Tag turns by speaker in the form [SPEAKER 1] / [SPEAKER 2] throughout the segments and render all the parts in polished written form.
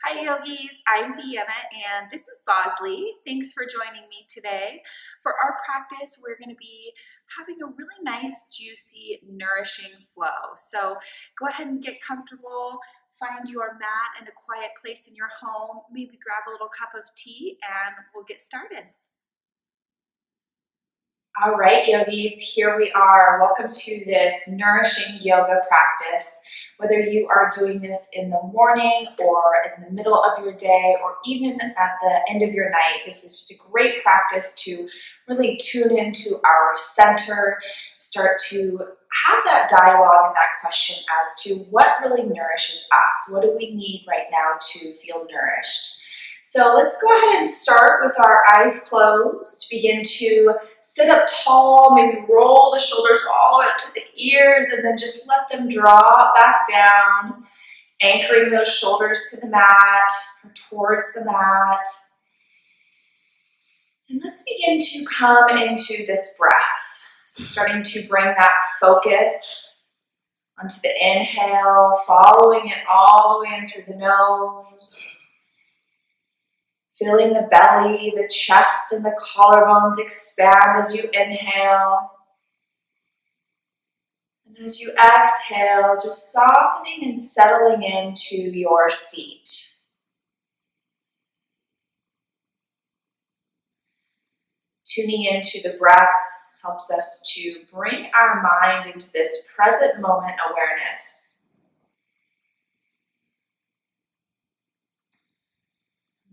[SPEAKER 1] Hi yogis, I'm Deanna and this is Bosley. Thanks for joining me today. For our practice, we're going to be having a really nice, juicy, nourishing flow. So go ahead and get comfortable, find your mat and a quiet place in your home, maybe grab a little cup of tea and we'll get started. All right, yogis, here we are. Welcome to this nourishing yoga practice. Whether you are doing this in the morning or in the middle of your day or even at the end of your night, this is just a great practice to really tune into our center, start to have that dialogue and that question as to what really nourishes us. What do we need right now to feel nourished? So let's go ahead and start with our eyes closed. Begin to sit up tall, maybe roll the shoulders all the way up to the ears and then just let them drop back down, anchoring those shoulders to the mat or towards the mat. And let's begin to come into this breath. So starting to bring that focus onto the inhale, following it all the way in through the nose. Feeling the belly, the chest, and the collarbones expand as you inhale. And as you exhale, just softening and settling into your seat. Tuning into the breath helps us to bring our mind into this present moment awareness.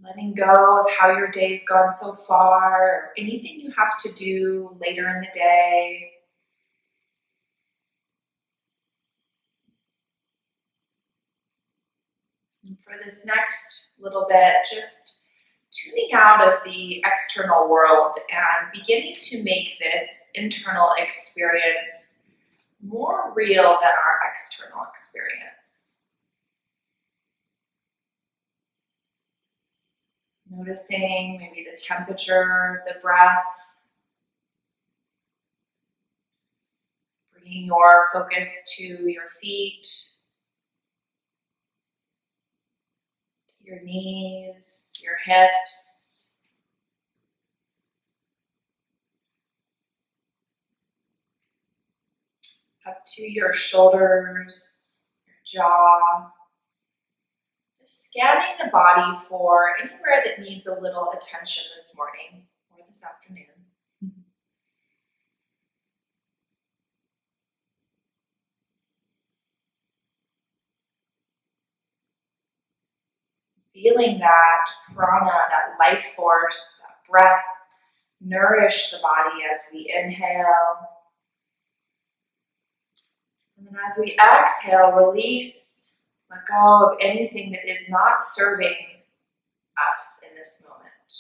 [SPEAKER 1] Letting go of how your day's gone so far, or anything you have to do later in the day. And for this next little bit, just tuning out of the external world and beginning to make this internal experience more real than our external experience. Noticing maybe the temperature of the breath. Bringing your focus to your feet, to your knees, your hips. Up to your shoulders, your jaw. Scanning the body for anywhere that needs a little attention this morning or this afternoon. Feeling that prana, that life force, that breath, nourish the body as we inhale. And then as we exhale, release. Let go of anything that is not serving us in this moment.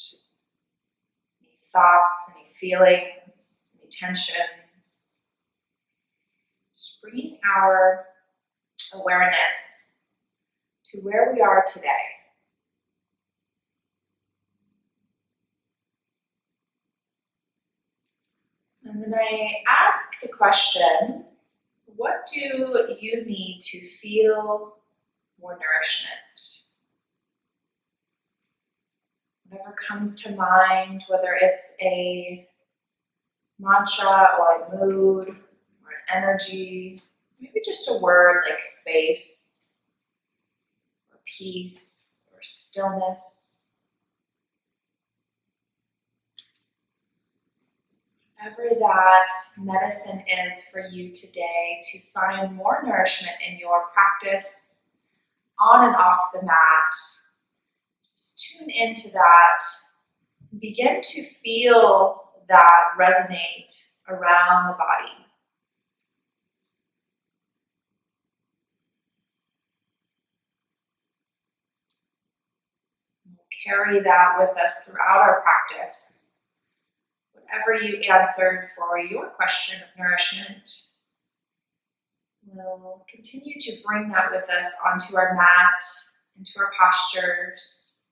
[SPEAKER 1] Any thoughts, any feelings, any tensions. Just bringing our awareness to where we are today. And then I ask the question, what do you need to feel more nourishment? Whatever comes to mind, whether it's a mantra or a mood or an energy, maybe just a word like space or peace or stillness. Whatever that medicine is for you today to find more nourishment in your practice, on and off the mat, just tune into that. Begin to feel that resonate around the body. We'll carry that with us throughout our practice. Whatever you answered for your question of nourishment, we'll continue to bring that with us onto our mat, into our postures.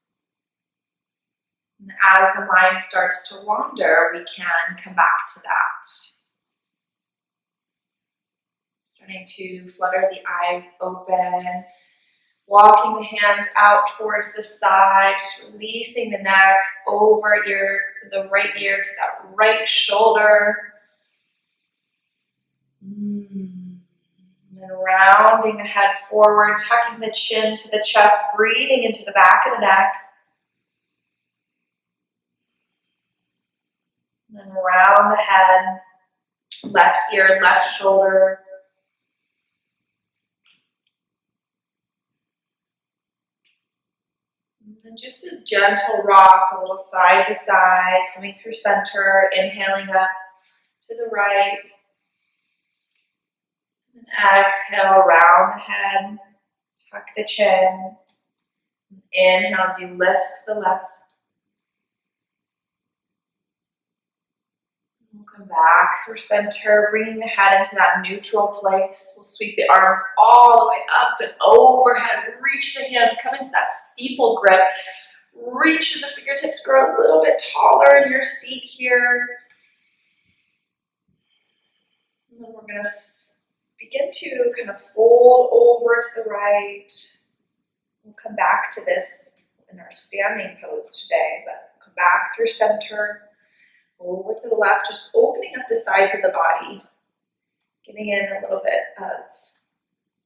[SPEAKER 1] And as the mind starts to wander, we can come back to that. Starting to flutter the eyes open, Walking the hands out towards the side, just releasing the neck over the right ear to that right shoulder. And then rounding the head forward, tucking the chin to the chest, breathing into the back of the neck. And then round the head, left ear, left shoulder. And just a gentle rock, a little side to side, coming through center, inhaling up to the right. And exhale, round the head, tuck the chin. Inhale as you lift the left. We'll come back through center, bringing the head into that neutral place. We'll sweep the arms all the way up and overhead. Reach the hands, come into that steeple grip. Reach the fingertips, grow a little bit taller in your seat here. And then we're going to begin to kind of fold over to the right. We'll come back to this in our standing pose today, but come back through center. Over to the left, just opening up the sides of the body, getting in a little bit of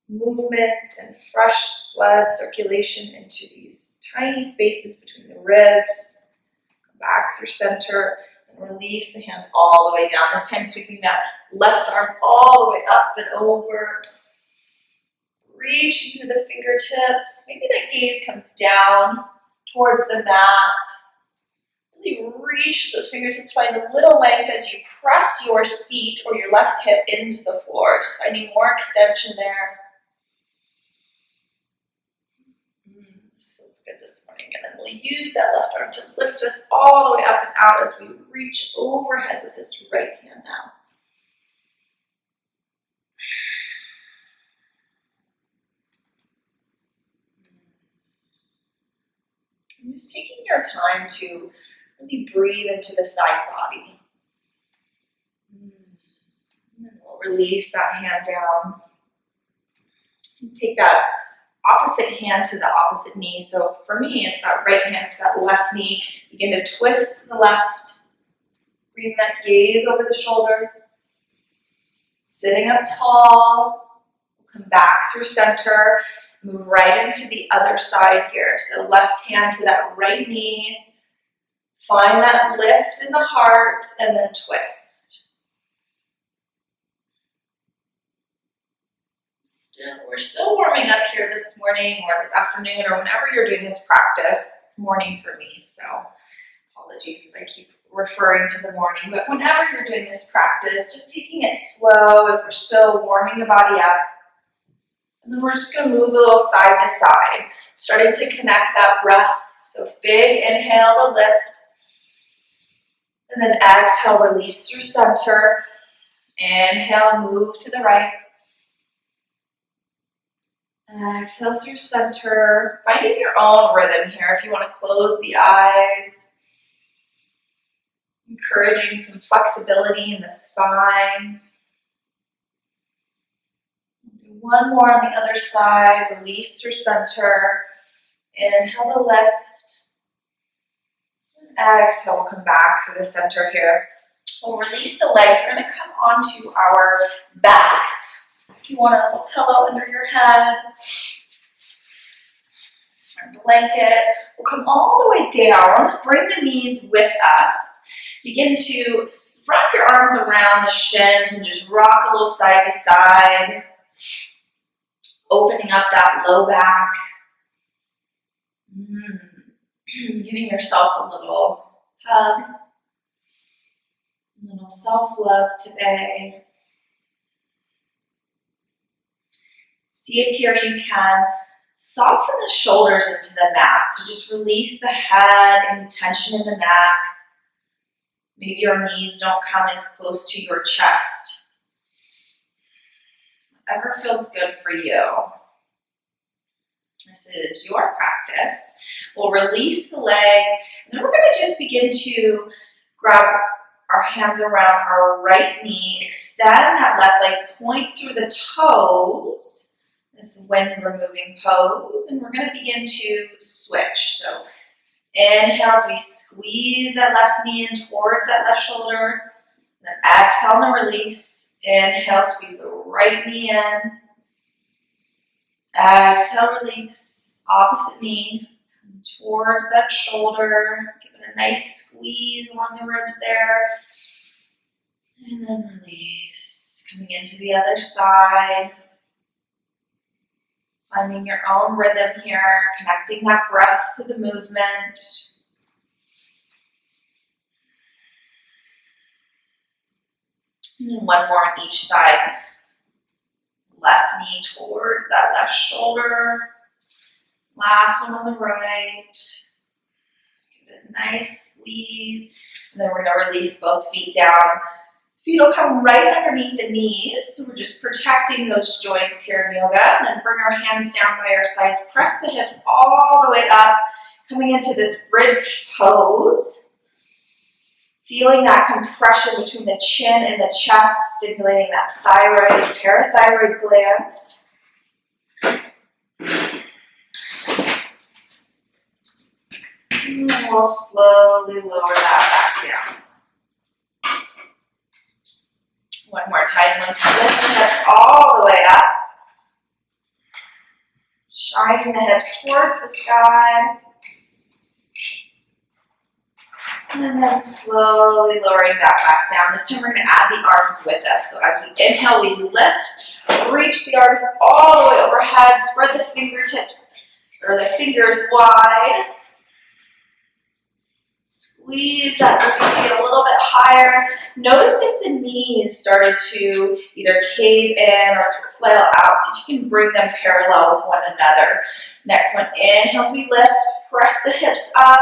[SPEAKER 1] movement and fresh blood circulation into these tiny spaces between the ribs. Come back through center and release the hands all the way down. This time sweeping that left arm all the way up and over. Reaching through the fingertips. Maybe that gaze comes down towards the mat. Really reach those fingertips, find a little length as you press your seat or your left hip into the floor. Just finding more extension there. This feels good this morning. And then we'll use that left arm to lift us all the way up and out as we reach overhead with this right hand now. And just taking your time to really breathe into the side body. And then we'll release that hand down. And take that opposite hand to the opposite knee. So for me, it's that right hand to that left knee. Begin to twist to the left. Bring that gaze over the shoulder. Sitting up tall. We'll come back through center. Move right into the other side here. So left hand to that right knee. Find that lift in the heart and then twist. We're still warming up here this morning or this afternoon or whenever you're doing this practice. It's morning for me, so apologies if I keep referring to the morning. But whenever you're doing this practice, just taking it slow as we're still warming the body up. And then we're just going to move a little side to side, starting to connect that breath. So big inhale to lift. And then exhale, release through center. Inhale, move to the right. Exhale through center. Finding your own rhythm here if you want to close the eyes. Encouraging some flexibility in the spine. Do one more on the other side. Release through center. Inhale to lift. Exhale, we'll come back through the center here. We'll release the legs. We're going to come onto our backs. If you want a little pillow under your head, our blanket. We'll come all the way down. Bring the knees with us. Begin to wrap your arms around the shins and just rock a little side to side. Opening up that low back. Giving yourself a little hug, a little self-love today. See if here you can soften the shoulders into the mat. So just release the head, any tension in the neck. Maybe your knees don't come as close to your chest. Whatever feels good for you. This is your practice. We'll release the legs, and then we're going to just begin to grab our hands around our right knee, extend that left leg, point through the toes, this wind removing pose, and we're going to begin to switch. So inhale as we squeeze that left knee in towards that left shoulder. Then exhale and release. Inhale, squeeze the right knee in. Exhale, release. Opposite knee. Come towards that shoulder. Give it a nice squeeze along the ribs there. And then release. Coming into the other side. Finding your own rhythm here. Connecting that breath to the movement. And then one more on each side. Left knee towards that left shoulder. Last one on the right. Give it a nice squeeze. And then we're going to release both feet down. Feet will come right underneath the knees. So we're just protecting those joints here in yoga. And then bring our hands down by our sides. Press the hips all the way up. Coming into this bridge pose. Feeling that compression between the chin and the chest, stimulating that thyroid and parathyroid gland. And then we'll slowly lower that back down. One more time, lift the hips all the way up. Shining the hips towards the sky. And then slowly lowering that back down. This time we're going to add the arms with us. So as we inhale, we lift, reach the arms all the way overhead, spread the fingertips or the fingers wide. Squeeze that feet a little bit higher. Notice if the knees started to either cave in or kind of flail out, so you can bring them parallel with one another. Next one, inhale as we lift, press the hips up.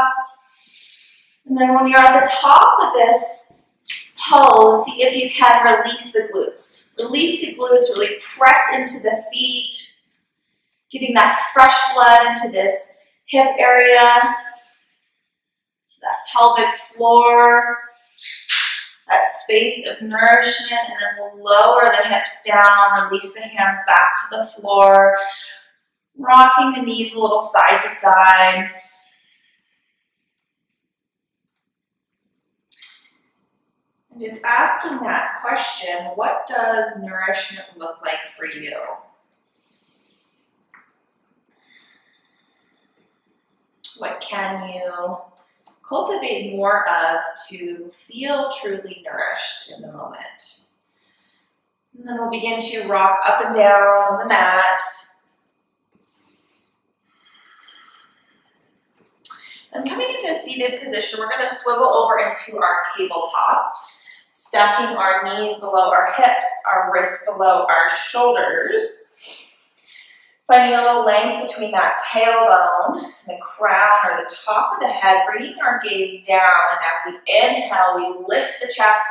[SPEAKER 1] And then when you're at the top of this pose, see if you can release the glutes. Release the glutes, really press into the feet, getting that fresh blood into this hip area, to that pelvic floor, that space of nourishment, and then we'll lower the hips down, release the hands back to the floor, rocking the knees a little side to side. And just asking that question, what does nourishment look like for you? What can you cultivate more of to feel truly nourished in the moment? And then we'll begin to rock up and down on the mat. And coming into a seated position, we're going to swivel over into our tabletop. Stacking our knees below our hips, our wrists below our shoulders. Finding a little length between that tailbone and the crown or the top of the head, bringing our gaze down. And as we inhale, we lift the chest,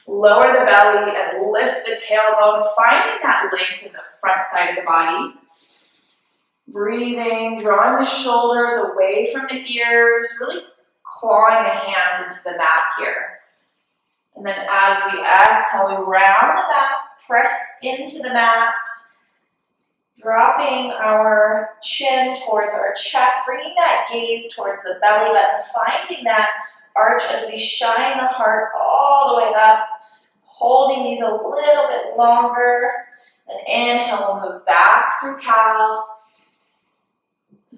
[SPEAKER 1] lower the belly, and lift the tailbone, finding that length in the front side of the body. Breathing, drawing the shoulders away from the ears, really clawing the hands into the mat here. And then as we exhale, we round the back, press into the mat, dropping our chin towards our chest, bringing that gaze towards the belly button, finding that arch as we shine the heart all the way up, holding these a little bit longer. Then inhale, we'll move back through cow.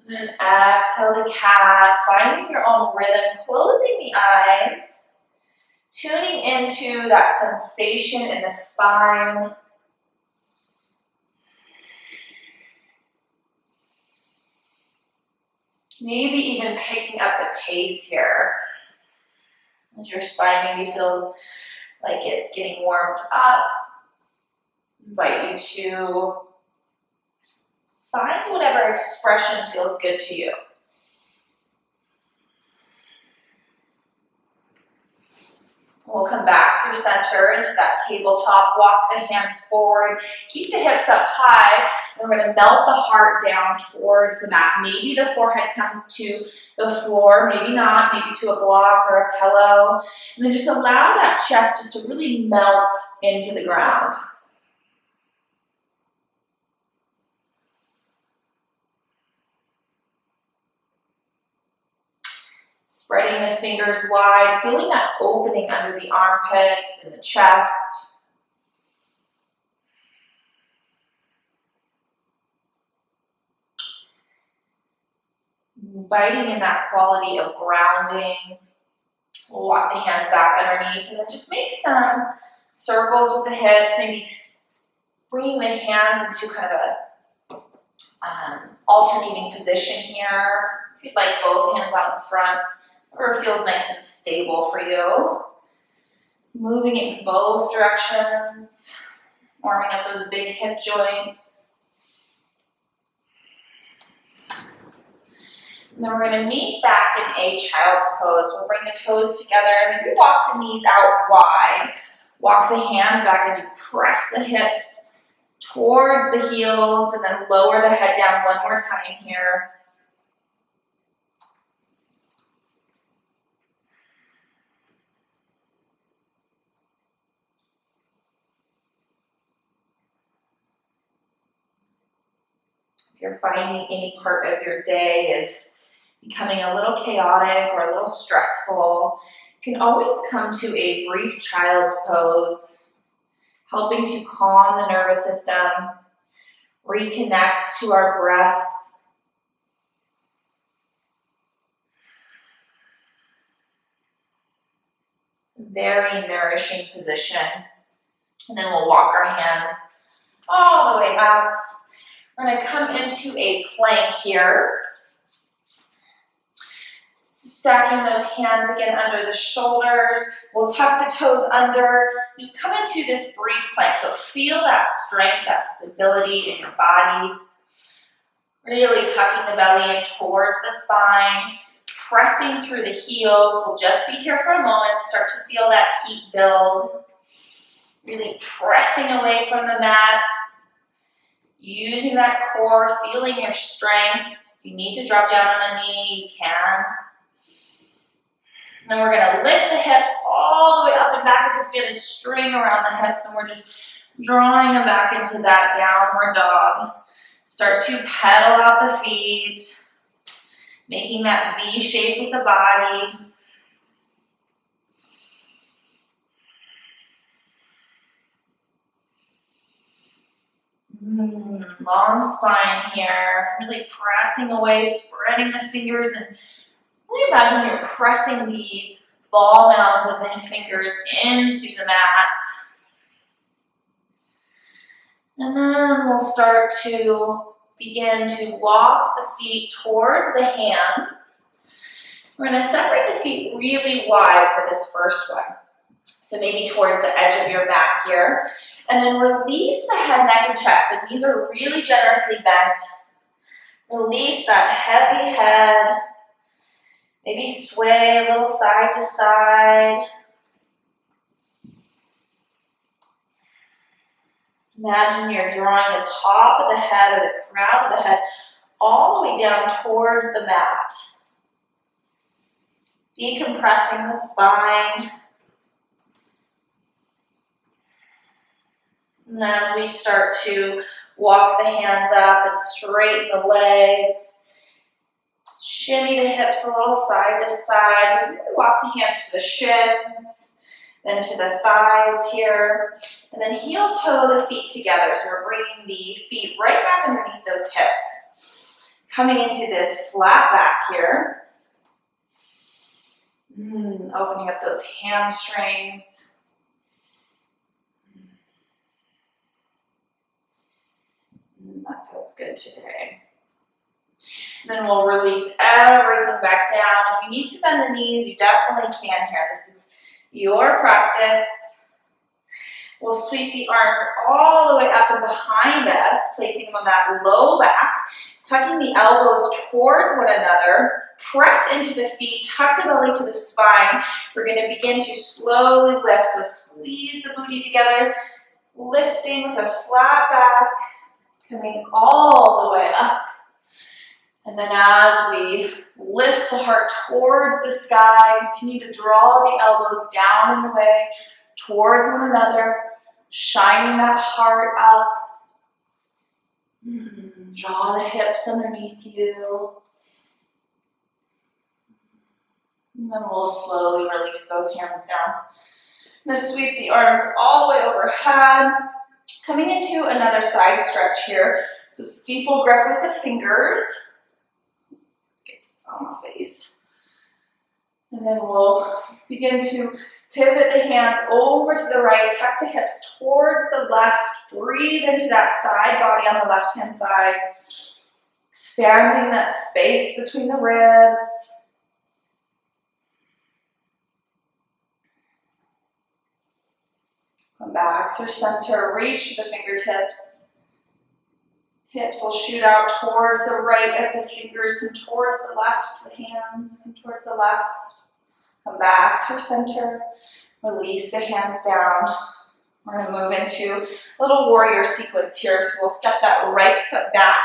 [SPEAKER 1] Then exhale the cat, finding your own rhythm, closing the eyes. Tuning into that sensation in the spine. Maybe even picking up the pace here. As your spine maybe feels like it's getting warmed up. Invite you to find whatever expression feels good to you. We'll come back through center into that tabletop, walk the hands forward, keep the hips up high, and we're going to melt the heart down towards the mat. Maybe the forehead comes to the floor, maybe not, maybe to a block or a pillow, and then just allow that chest just to really melt into the ground. Spreading the fingers wide, feeling that opening under the armpits and the chest. Inviting in that quality of grounding. We'll walk the hands back underneath and then just make some circles with the hips, maybe bringing the hands into kind of a alternating position here. If you'd like both hands out in front, or feels nice and stable for you. Moving it in both directions, warming up those big hip joints. And then we're going to meet back in a child's pose. We'll bring the toes together, maybe walk the knees out wide. Walk the hands back as you press the hips towards the heels, and then lower the head down one more time here. If you're finding any part of your day is becoming a little chaotic or a little stressful, you can always come to a brief child's pose, helping to calm the nervous system, reconnect to our breath. It's a very nourishing position. And then we'll walk our hands all the way up. We're going to come into a plank here. So stacking those hands again under the shoulders. We'll tuck the toes under. Just come into this brief plank. So feel that strength, that stability in your body. Really tucking the belly in towards the spine. Pressing through the heels. We'll just be here for a moment. Start to feel that heat build. Really pressing away from the mat. Using that core, feeling your strength. If you need to drop down on a knee, you can. And then we're going to lift the hips all the way up and back as if we had a string around the hips, and we're just drawing them back into that downward dog. Start to pedal out the feet, making that V shape with the body. Long spine here, really pressing away, spreading the fingers, and really imagine you're pressing the ball mounds of the fingers into the mat. And then we'll start to begin to walk the feet towards the hands. We're going to separate the feet really wide for this first one. So maybe towards the edge of your mat here. And then release the head, neck, and chest. So knees are really generously bent. Release that heavy head. Maybe sway a little side to side. Imagine you're drawing the top of the head or the crown of the head all the way down towards the mat. Decompressing the spine. And as we start to walk the hands up and straighten the legs, shimmy the hips a little side to side. Maybe walk the hands to the shins, then to the thighs here, and then heel toe the feet together. So we're bringing the feet right back underneath those hips. Coming into this flat back here. Opening up those hamstrings. That feels good today. Then we'll release everything back down. If you need to bend the knees, you definitely can here. This is your practice. We'll sweep the arms all the way up and behind us, placing them on that low back, tucking the elbows towards one another. Press into the feet, tuck the belly to the spine. We're going to begin to slowly lift. So squeeze the booty together, lifting with a flat back. Coming all the way up. And then as we lift the heart towards the sky, continue to draw the elbows down and away towards one another, shining that heart up. Draw the hips underneath you. And then we'll slowly release those hands down. Now sweep the arms all the way overhead. Coming into another side stretch here. So steeple grip with the fingers. Get this on my face. And then we'll begin to pivot the hands over to the right, tuck the hips towards the left, breathe into that side body on the left-hand side, expanding that space between the ribs. Come back through center, reach to the fingertips. Hips will shoot out towards the right as the fingers come towards the left, the hands come towards the left. Come back through center, release the hands down. We're going to move into a little warrior sequence here. So we'll step that right foot back,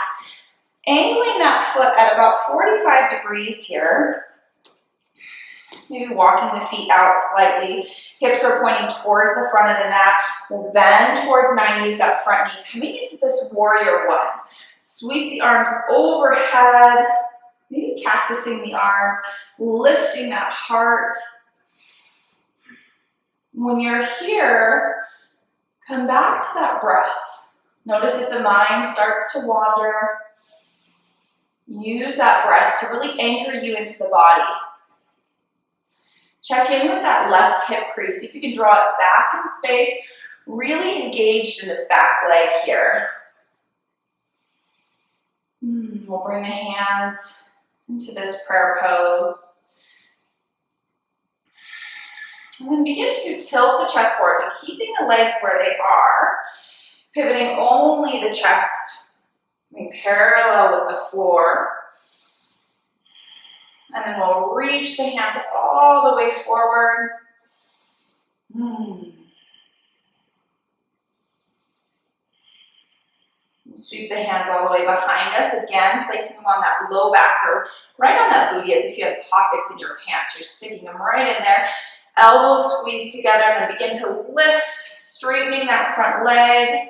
[SPEAKER 1] angling that foot at about 45 degrees here. Maybe walking the feet out slightly. Hips are pointing towards the front of the mat. We'll bend towards 90 with that front knee. Coming into this warrior one. Sweep the arms overhead. Maybe cactusing the arms. Lifting that heart. When you're here, come back to that breath. Notice if the mind starts to wander. Use that breath to really anchor you into the body. Check in with that left hip crease. See if you can draw it back in space. Really engaged in this back leg here. We'll bring the hands into this prayer pose. And then begin to tilt the chest forward. So keeping the legs where they are. Pivoting only the chest. Parallel with the floor. And then we'll reach the hands all the way forward. Sweep the hands all the way behind us. Again, placing them on that low back or right on that booty as if you had pockets in your pants. You're sticking them right in there. Elbows squeeze together and then begin to lift, straightening that front leg.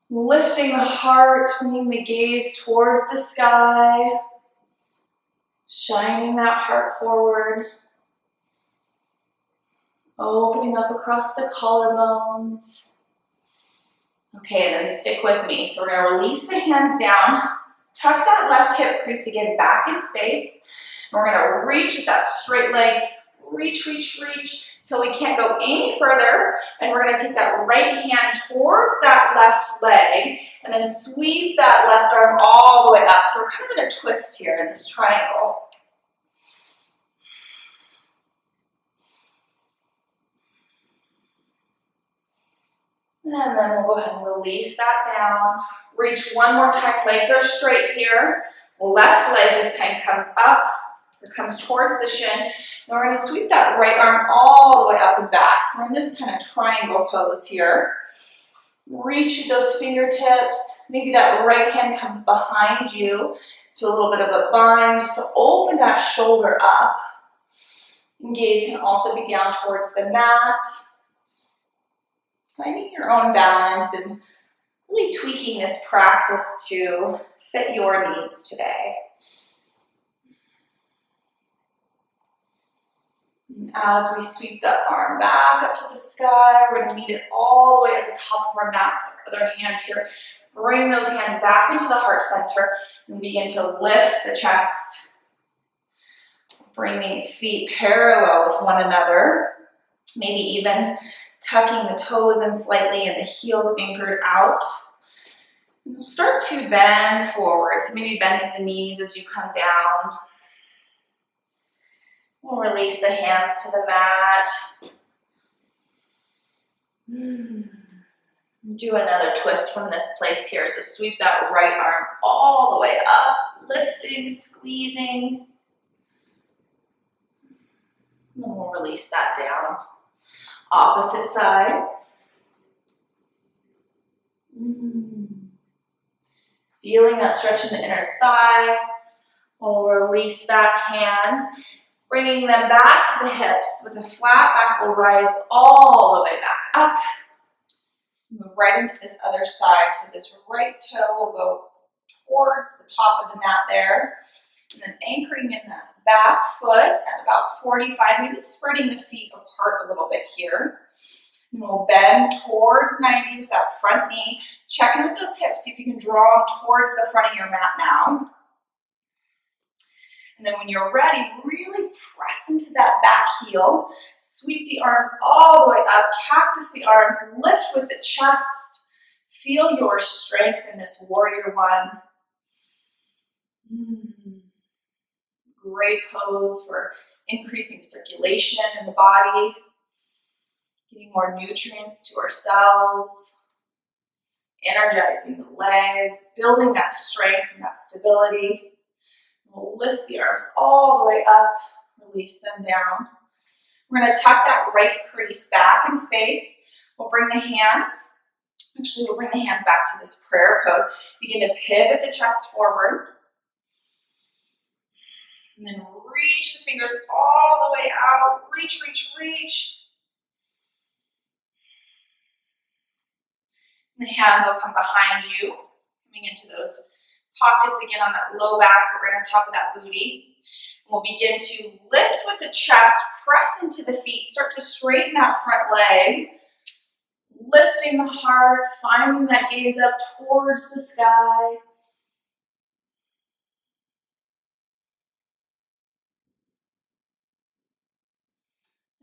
[SPEAKER 1] Lifting the heart, bringing the gaze towards the sky. Shining that heart forward. Opening up across the collarbones. Okay, and then stick with me. So we're going to release the hands down. Tuck that left hip crease again back in space. And we're going to reach with that straight leg. Reach, reach, reach till we can't go any further. And we're going to take that right hand towards that left leg and then sweep that left arm all the way up. So we're kind of in a twist here in this triangle. And then we'll go ahead and release that down. Reach one more time. Legs are straight here. Left leg this time comes up. It comes towards the shin. And we're going to sweep that right arm all the way up and back. So we're in this kind of triangle pose here. Reach with those fingertips. Maybe that right hand comes behind you to a little bit of a bind just to open that shoulder up. And gaze can also be down towards the mat. Finding your own balance and really tweaking this practice to fit your needs today. And as we sweep that arm back up to the sky, we're going to meet it all the way at the top of our mat with our other hand here. Bring those hands back into the heart center and begin to lift the chest. Bringing feet parallel with one another. Maybe even tucking the toes in slightly and the heels anchored out. And start to bend forward. So maybe bending the knees as you come down. We'll release the hands to the mat. Do another twist from this place here. So sweep that right arm all the way up. Lifting, squeezing. And we'll release that down. Opposite side. Feeling that stretch in the inner thigh. We'll release that hand. Bringing them back to the hips. With a flat back, we'll rise all the way back up. Move right into this other side. So this right toe will go towards the top of the mat there. And then anchoring in that back foot at about 45, maybe spreading the feet apart a little bit here. And we'll bend towards 90 with that front knee. Check in with those hips. See if you can draw them towards the front of your mat now. And then when you're ready, really press into that back heel. Sweep the arms all the way up. Cactus the arms. Lift with the chest. Feel your strength in this warrior one. Great pose for increasing circulation in the body. Getting more nutrients to our cells. Energizing the legs. Building that strength and that stability. We'll lift the arms all the way up, release them down. We're going to tuck that right crease back in space. We'll bring the hands, we'll bring the hands back to this prayer pose. Begin to pivot the chest forward. And then reach the fingers all the way out. Reach, reach, reach. And the hands will come behind you, coming into those pockets again on that low back or right on top of that booty. We'll begin to lift with the chest, press into the feet, start to straighten that front leg, lifting the heart, finding that gaze up towards the sky.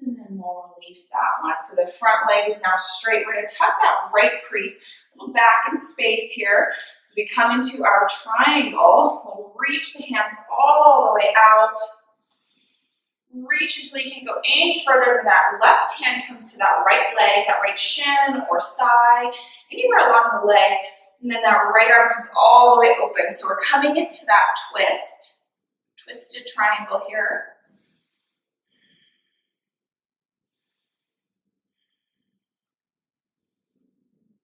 [SPEAKER 1] And then we'll release that one. So the front leg is now straight. We're going to tuck that right crease a little back in space here. So we come into our triangle. We'll reach the hands all the way out. Reach until you can't go any further than that. Left hand comes to that right leg, that right shin or thigh, anywhere along the leg. And then that right arm comes all the way open. So we're coming into that twist, twisted triangle here.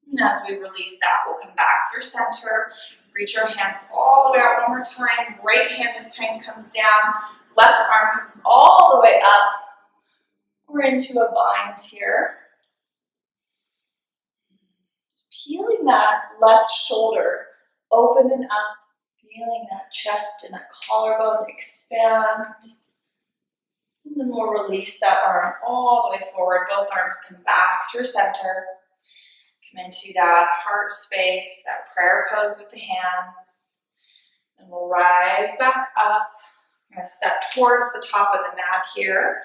[SPEAKER 1] And as we release that, we'll come back through center. Reach your hands all the way out one more time. Right hand this time comes down. Left arm comes all the way up. We're into a bind here. Just peeling that left shoulder open and up. Feeling that chest and that collarbone expand. And then we'll release that arm all the way forward. Both arms come back through center. Come into that heart space, that prayer pose with the hands. Then we'll rise back up. I'm going to step towards the top of the mat here.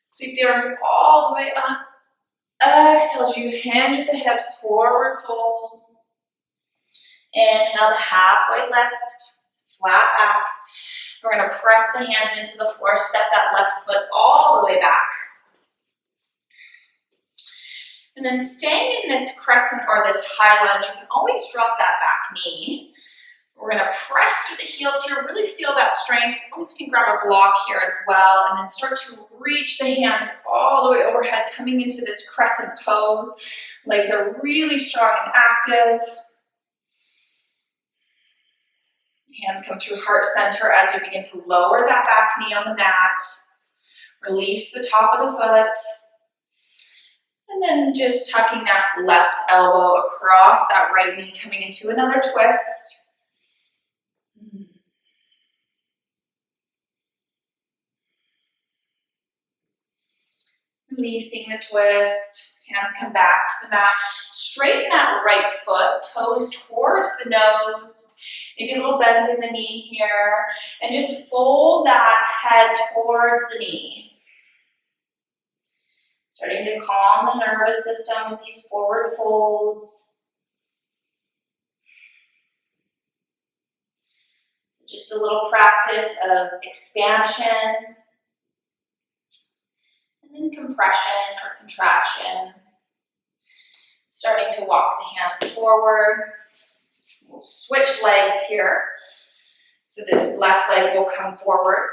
[SPEAKER 1] Sweep the arms all the way up. Exhale as you hinge at the hips, forward fold. Inhale to halfway lift, flat back. We're going to press the hands into the floor, step that left foot all the way back. And then staying in this crescent or this high lunge, you can always drop that back knee. We're going to press through the heels here, really feel that strength. Almost you can grab a block here as well, and then start to reach the hands all the way overhead, coming into this crescent pose. Legs are really strong and active. Hands come through heart center as we begin to lower that back knee on the mat. Release the top of the foot. And then just tucking that left elbow across that right knee, coming into another twist. Releasing the twist. Hands come back to the mat. Straighten that right foot, toes towards the nose. Maybe a little bend in the knee here. And just fold that head towards the knee. Starting to calm the nervous system with these forward folds. So just a little practice of expansion and then compression or contraction. Starting to walk the hands forward. We'll switch legs here. So this left leg will come forward.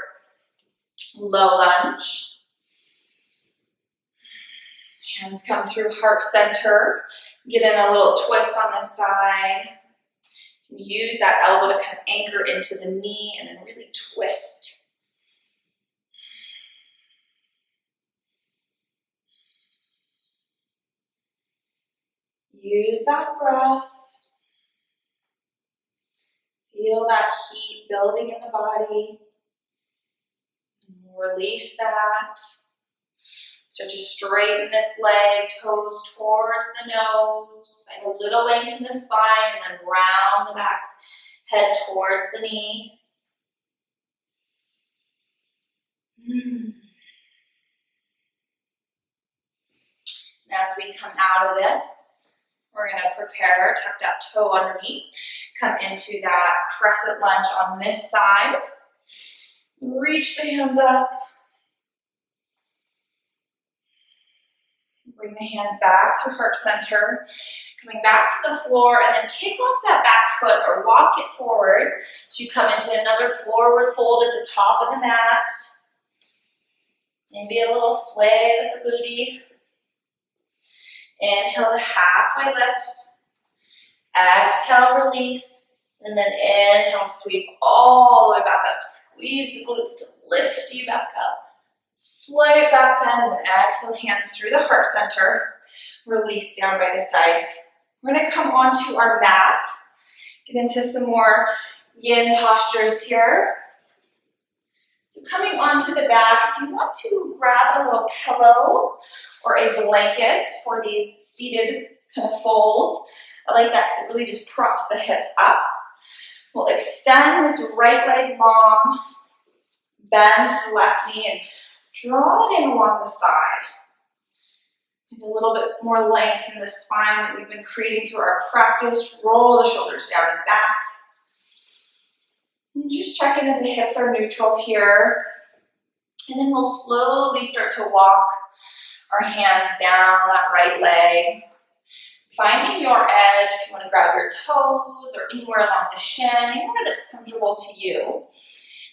[SPEAKER 1] Low lunge. Hands come through heart center. Get in a little twist on this side. You can use that elbow to kind of anchor into the knee and then really twist. Use that breath. Feel that heat building in the body. Release that. Start to straighten this leg, toes towards the nose. Find a little length in the spine and then round the back, head towards the knee. And as we come out of this, we're going to prepare, tuck that toe underneath, come into that crescent lunge on this side. Reach the hands up. Bring the hands back through heart center. Coming back to the floor and then kick off that back foot or walk it forward. So you come into another forward fold at the top of the mat. Maybe a little sway with the booty. Inhale to halfway lift. Exhale, release. And then inhale, sweep all the way back up. Squeeze the glutes to lift you back up. Slight back bend and then exhale, hands through the heart center. Release down by the sides. We're going to come onto our mat. Get into some more yin postures here. So coming onto the back, if you want to grab a little pillow or a blanket for these seated kind of folds, I like that because it really just props the hips up. We'll extend this right leg long, bend the left knee and draw it in along the thigh. And a little bit more length in the spine that we've been creating through our practice. Roll the shoulders down and back. And just checking that the hips are neutral here. And then we'll slowly start to walk our hands down that right leg. Finding your edge, if you want to grab your toes or anywhere along the shin, anywhere that's comfortable to you.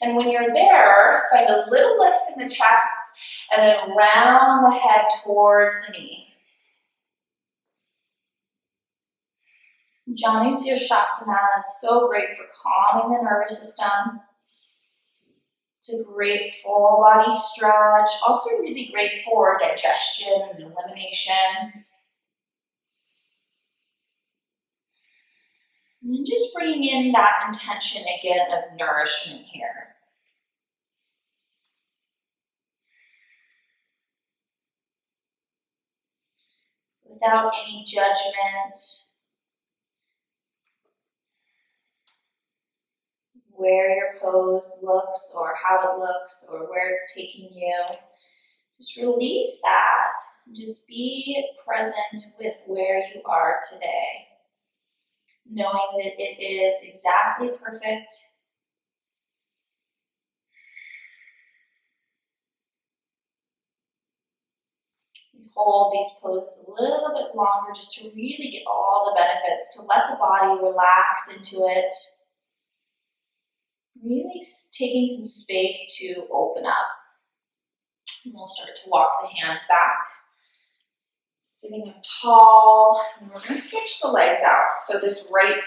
[SPEAKER 1] And when you're there, find a little lift in the chest and then round the head towards the knee. Janusirsasana is so great for calming the nervous system. It's a great full body stretch. Also really great for digestion and elimination. And then just bringing in that intention again of nourishment here. Without any judgment, where your pose looks or how it looks or where it's taking you. Just release that. Just be present with where you are today. Knowing that it is exactly perfect. We hold these poses a little bit longer just to really get all the benefits, to let the body relax into it. Really taking some space to open up. And we'll start to walk the hands back. Sitting up tall. And we're going to switch the legs out. So this right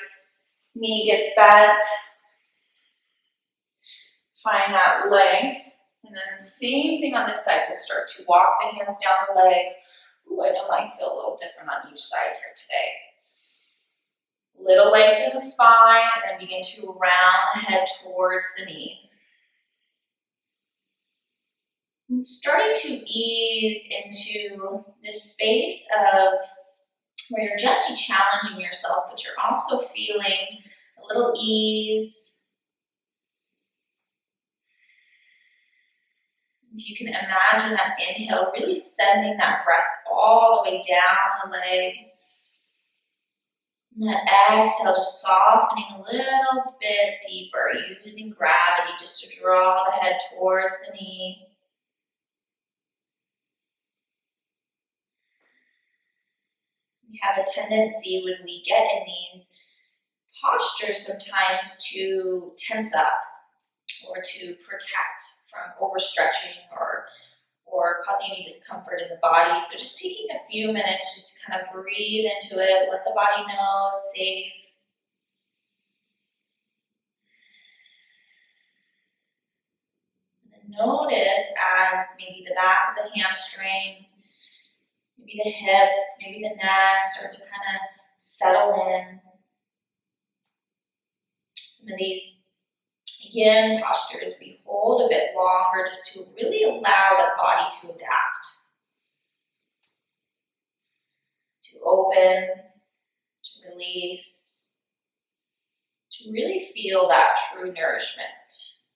[SPEAKER 1] knee gets bent. Find that length. And then same thing on this side. We'll start to walk the hands down the legs. Ooh, I know mine feel a little different on each side here today. Little length in the spine, and then begin to round the head towards the knee. And starting to ease into this space of where you're gently challenging yourself, but you're also feeling a little ease. If you can imagine that inhale, really sending that breath all the way down the leg. And that exhale, just softening a little bit deeper, using gravity just to draw the head towards the knee. We have a tendency when we get in these postures sometimes to tense up or to protect from overstretching or causing any discomfort in the body. So just taking a few minutes just to kind of breathe into it, let the body know it's safe. And then notice as maybe the back of the hamstring, maybe the hips, maybe the neck start to kind of settle in. Some And these yin postures, we hold a bit longer just to really allow the body to adapt, to open, to release, to really feel that true nourishment.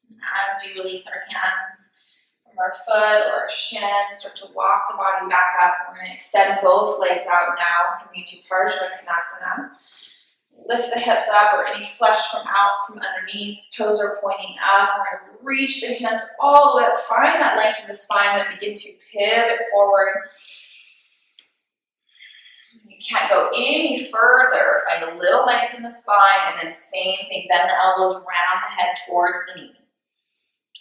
[SPEAKER 1] And as we release our hands from our foot or our shin, start to walk the body back up. We're going to extend both legs out now, coming to Parsvanathanasana. Lift the hips up or any flesh from underneath. Toes are pointing up. We're going to reach the hands all the way up. Find that length in the spine, then begin to pivot forward. You can't go any further. Find a little length in the spine, and then same thing. Bend the elbows, round the head towards the knee,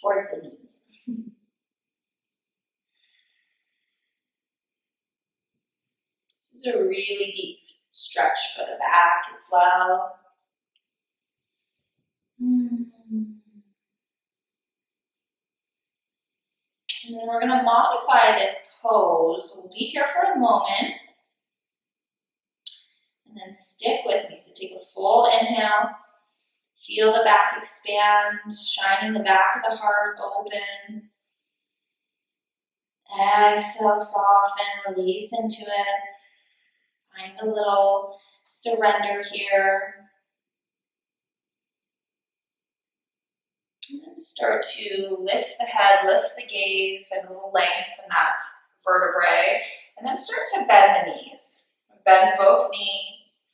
[SPEAKER 1] towards the knees. This is a really deep stretch for the back as well. And then we're going to modify this pose. So we'll be here for a moment. And then stick with me. So take a full inhale. Feel the back expand, shining the back of the heart open. Exhale, soften, release into it. Find a little surrender here. And then start to lift the head, lift the gaze, find a little length in that vertebrae. And then start to bend the knees. Bend both knees.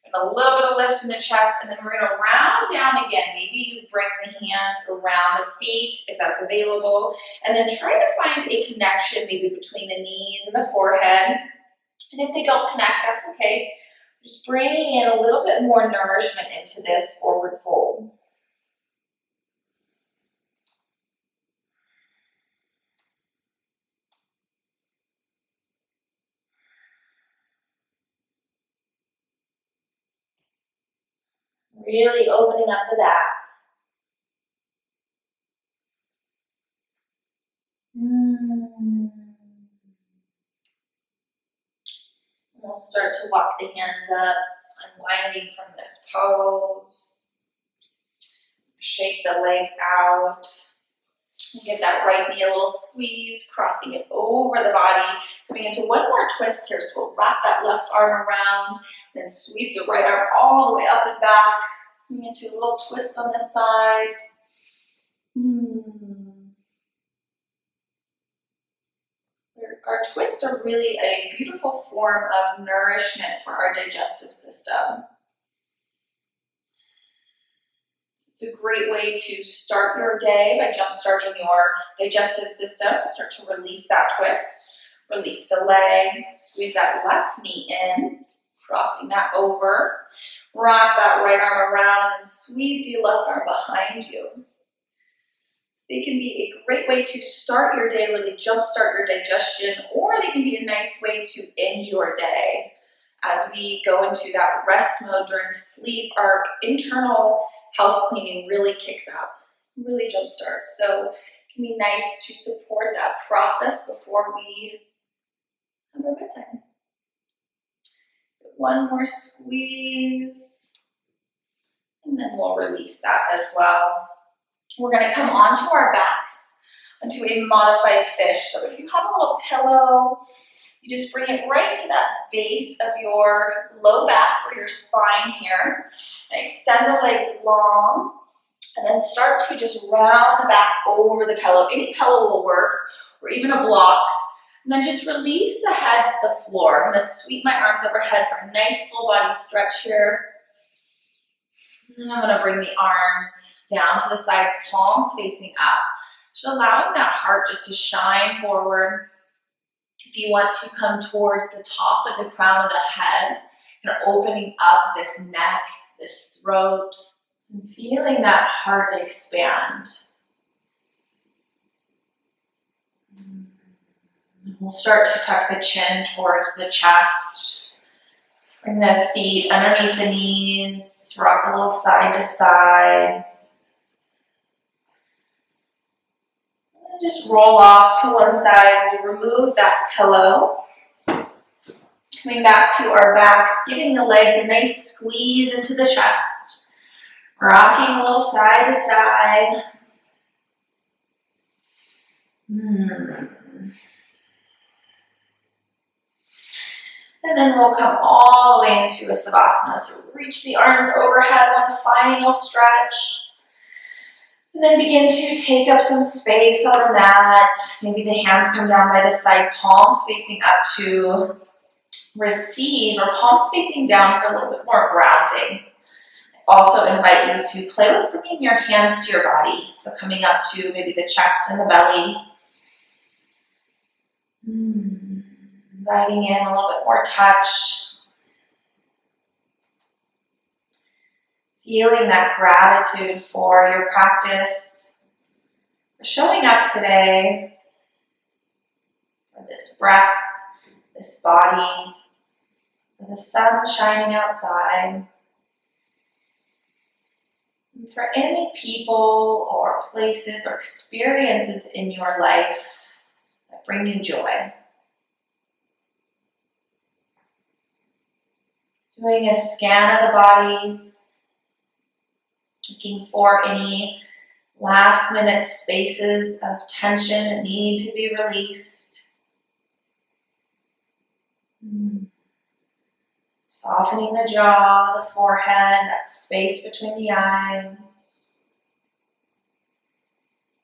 [SPEAKER 1] And a little bit of lift in the chest. And then we're going to round down again. Maybe you bring the hands around the feet if that's available. And then try to find a connection maybe between the knees and the forehead. And if they don't connect, that's okay. Just bringing in a little bit more nourishment into this forward fold. Really opening up the back. We'll start to walk the hands up, unwinding from this pose. Shake the legs out. Give that right knee a little squeeze, crossing it over the body. Coming into one more twist here, so we'll wrap that left arm around, then sweep the right arm all the way up and back. Coming into a little twist on the side. Our twists are really a beautiful form of nourishment for our digestive system. So it's a great way to start your day by jump-starting your digestive system. Start to release that twist. Release the leg. Squeeze that left knee in, crossing that over. Wrap that right arm around and then sweep the left arm behind you. They can be a great way to start your day, really jumpstart your digestion, or they can be a nice way to end your day. As we go into that rest mode during sleep, our internal house cleaning really kicks up, really jumpstarts. So it can be nice to support that process before we have our bedtime. One more squeeze, and then we'll release that as well. We're going to come onto our backs, onto a modified fish. So if you have a little pillow, you just bring it right to that base of your low back or your spine here. And extend the legs long, and then start to just round the back over the pillow. Any pillow will work, or even a block. And then just release the head to the floor. I'm going to sweep my arms overhead for a nice full body stretch here. And then I'm going to bring the arms down to the sides, palms facing up. Just allowing that heart just to shine forward. If you want to come towards the top of the crown of the head, kind of opening up this neck, this throat, and feeling that heart expand. And we'll start to tuck the chin towards the chest. Bring the feet underneath the knees, rock a little side to side. And just roll off to one side. We'll remove that pillow. Coming back to our backs, giving the legs a nice squeeze into the chest. Rocking a little side to side. And then we'll come all the way into a Savasana. So reach the arms overhead, one final stretch. And then begin to take up some space on the mat. Maybe the hands come down by the side, palms facing up to receive, or palms facing down for a little bit more grounding. I also invite you to play with bringing your hands to your body. So coming up to maybe the chest and the belly. Inviting in a little bit more touch. Feeling that gratitude for your practice, for showing up today, for this breath, this body, for the sun shining outside, and for any people or places or experiences in your life that bring you joy. Doing a scan of the body, looking for any last minute spaces of tension that need to be released. Softening the jaw, the forehead, that space between the eyes.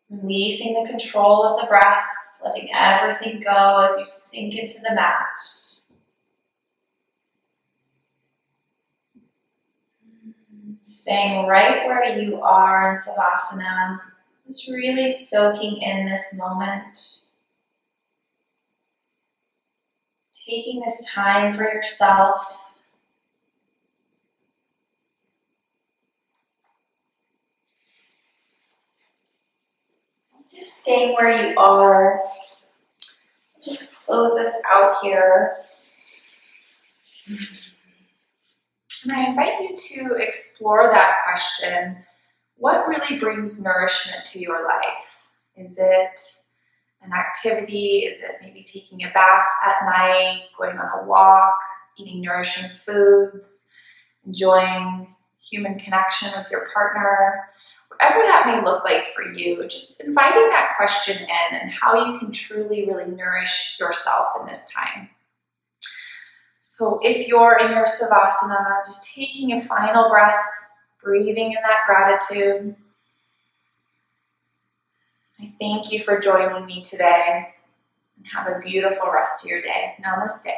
[SPEAKER 1] Releasing the control of the breath, letting everything go as you sink into the mat. Staying right where you are in Savasana, just really soaking in this moment. Taking this time for yourself. Just staying where you are. Just close us out here. And I invite you to explore that question. What really brings nourishment to your life? Is it an activity? Is it maybe taking a bath at night, going on a walk, eating nourishing foods, enjoying human connection with your partner? Whatever that may look like for you, just inviting that question in and how you can truly, really nourish yourself in this time. So if you're in your Savasana, just taking a final breath, breathing in that gratitude. I thank you for joining me today, and have a beautiful rest of your day. Namaste.